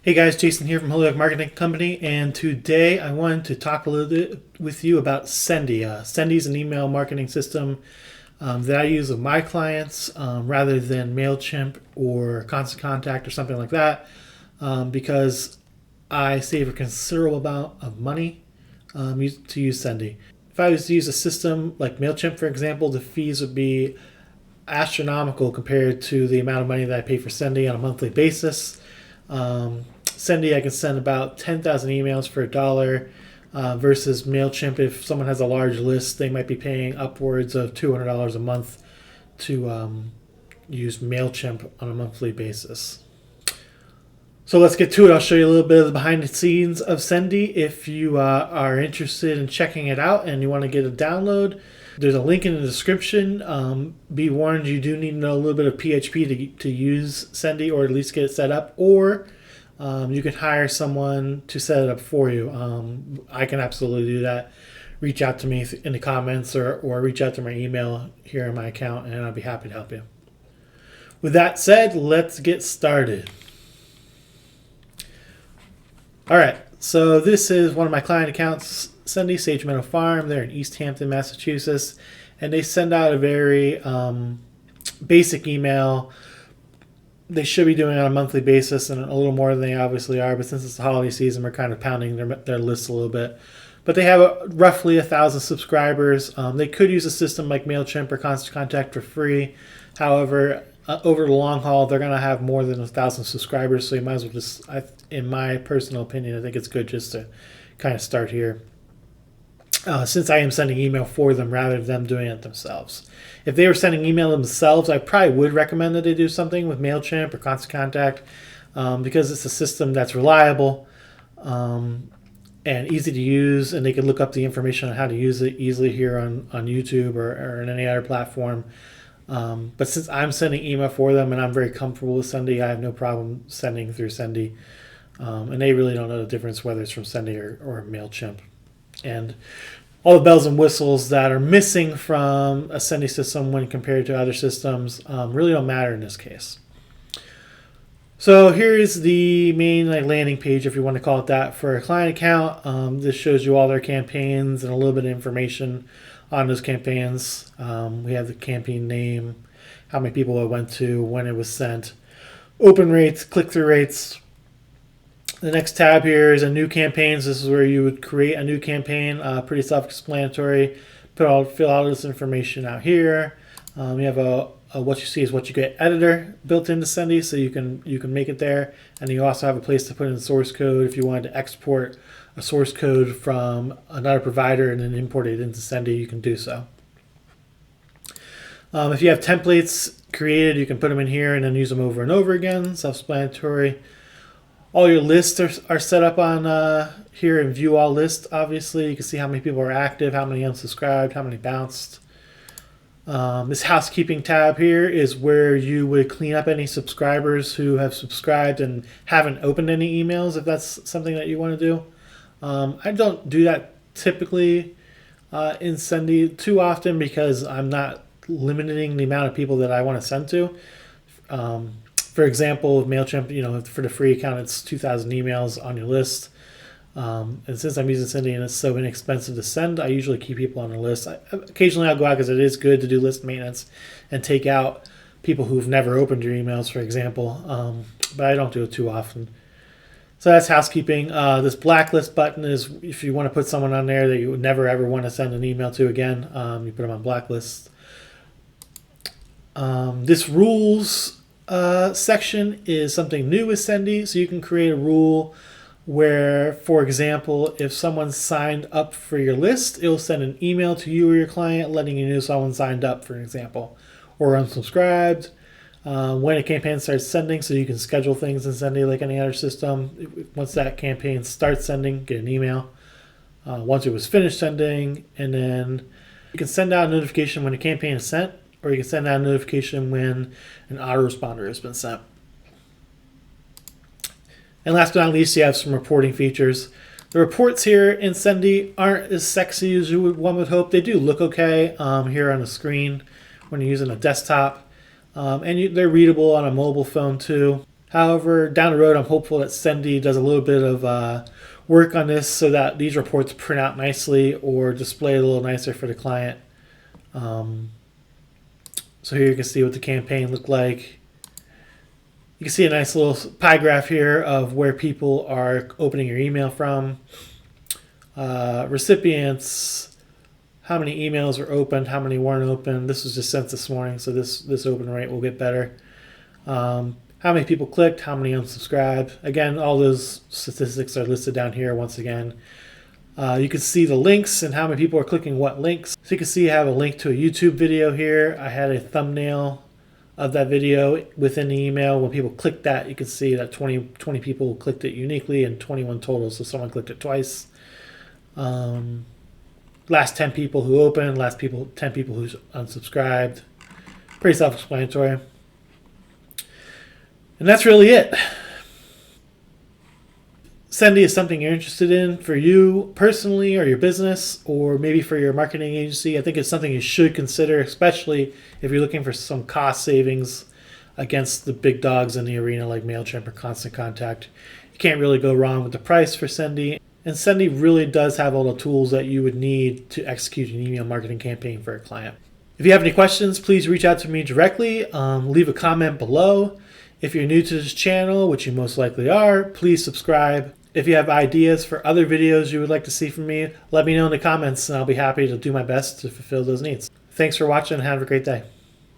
Hey guys, Jason here from Housekeeping Marketing Company, and today I wanted to talk a little bit with you about Sendy. Sendy is an email marketing system that I use with my clients rather than MailChimp or Constant Contact or something like that because I save a considerable amount of money to use Sendy. If I was to use a system like MailChimp, for example, the fees would be astronomical compared to the amount of money that I pay for Sendy on a monthly basis. Sendy, I can send about 10,000 emails for $1 versus MailChimp. If someone has a large list, they might be paying upwards of $200 a month to use MailChimp on a monthly basis. So let's get to it. I'll show you a little bit of the behind the scenes of Sendy. If you are interested in checking it out and you want to get a download, there's a link in the description. Be warned, you do need to know a little bit of PHP to use Sendy, or at least get it set up, or you can hire someone to set it up for you. I can absolutely do that. Reach out to me in the comments or reach out to my email here in my account, and I'll be happy to help you. With that said, let's get started. All right, so this is one of my client accounts, Sendy, Sage Meadow Farm. They're in East Hampton, Massachusetts, and they send out a very basic email. They should be doing it on a monthly basis and a little more than they obviously are, but since it's the holiday season, we're kind of pounding their lists a little bit. But they have roughly 1,000 subscribers. They could use a system like MailChimp or Constant Contact for free. However, over the long haul, they're going to have more than 1,000 subscribers, so you might as well just, in my personal opinion, I think it's good just to kind of start here. Since I am sending email for them rather than them doing it themselves. If they were sending email themselves, I probably would recommend that they do something with MailChimp or Constant Contact because it's a system that's reliable and easy to use, and they can look up the information on how to use it easily here on YouTube or in any other platform. But since I'm sending email for them and I'm very comfortable with Sendy, I have no problem sending through Sendy. And they really don't know the difference whether it's from Sendy or MailChimp. And all the bells and whistles that are missing from a Sendy system when compared to other systems really don't matter in this case. So here is the main landing page, if you want to call it that, for a client account. This shows you all their campaigns and a little bit of information on those campaigns. We have the campaign name, how many people it went to, when it was sent, open rates, click-through rates. The next tab here is a new campaigns. This is where you would create a new campaign. Pretty self-explanatory. Fill all this information out here. You have a what you see is what you get editor built into Sendy, so you can make it there. And you also have a place to put in source code if you wanted to export a source code from another provider and then import it into Sendy. You can do so. If you have templates created, you can put them in here and then use them over and over again. Self-explanatory. All your lists are set up on here in View All List, obviously. You can see how many people are active, how many unsubscribed, how many bounced. This Housekeeping tab here is where you would clean up any subscribers who have subscribed and haven't opened any emails, if that's something that you want to do. I don't do that typically in Sendy too often because I'm not limiting the amount of people that I want to send to. For example, MailChimp, for the free account, it's 2,000 emails on your list. And since I'm using Sendy and it's so inexpensive to send, I usually keep people on the list. Occasionally I'll go out because it is good to do list maintenance and take out people who've never opened your emails, for example. But I don't do it too often. So that's housekeeping. This blacklist button is if you want to put someone on there that you would never ever want to send an email to again, you put them on blacklist. This rules section is something new with Sendy, so you can create a rule where, for example, if someone signed up for your list, it'll send an email to you or your client letting you know someone signed up, for example, or unsubscribed. When a campaign starts sending, so you can schedule things in Sendy like any other system. Once that campaign starts sending, get an email. Once it was finished sending, and then you can send out a notification when a campaign is sent, or you can send out a notification when an autoresponder has been sent. And last but not least, you have some reporting features. The reports here in Sendy aren't as sexy as one would hope. They do look okay here on the screen when you're using a desktop. And they're readable on a mobile phone too. However, down the road, I'm hopeful that Sendy does a little bit of work on this so that these reports print out nicely or display a little nicer for the client. So here you can see what the campaign looked like. You can see a nice little pie graph here of where people are opening your email from. Recipients, how many emails were opened, how many weren't opened. This was just sent this morning, so this open rate will get better. How many people clicked, how many unsubscribed. Again, all those statistics are listed down here once again. You can see the links and how many people are clicking what links. So you can see I have a link to a YouTube video here. I had a thumbnail of that video within the email. When people click that, you can see that 20 people clicked it uniquely and 21 total, so someone clicked it twice. Last 10 people who opened, 10 people who unsubscribed. Pretty self-explanatory. And that's really it. Sendy is something you're interested in for you personally or your business or maybe for your marketing agency. I think it's something you should consider, especially if you're looking for some cost savings against the big dogs in the arena like MailChimp or Constant Contact. You can't really go wrong with the price for Sendy. And Sendy really does have all the tools that you would need to execute an email marketing campaign for a client. If you have any questions, please reach out to me directly. Leave a comment below. If you're new to this channel, which you most likely are, please subscribe. If you have ideas for other videos you would like to see from me, let me know in the comments and I'll be happy to do my best to fulfill those needs. Thanks for watching and have a great day.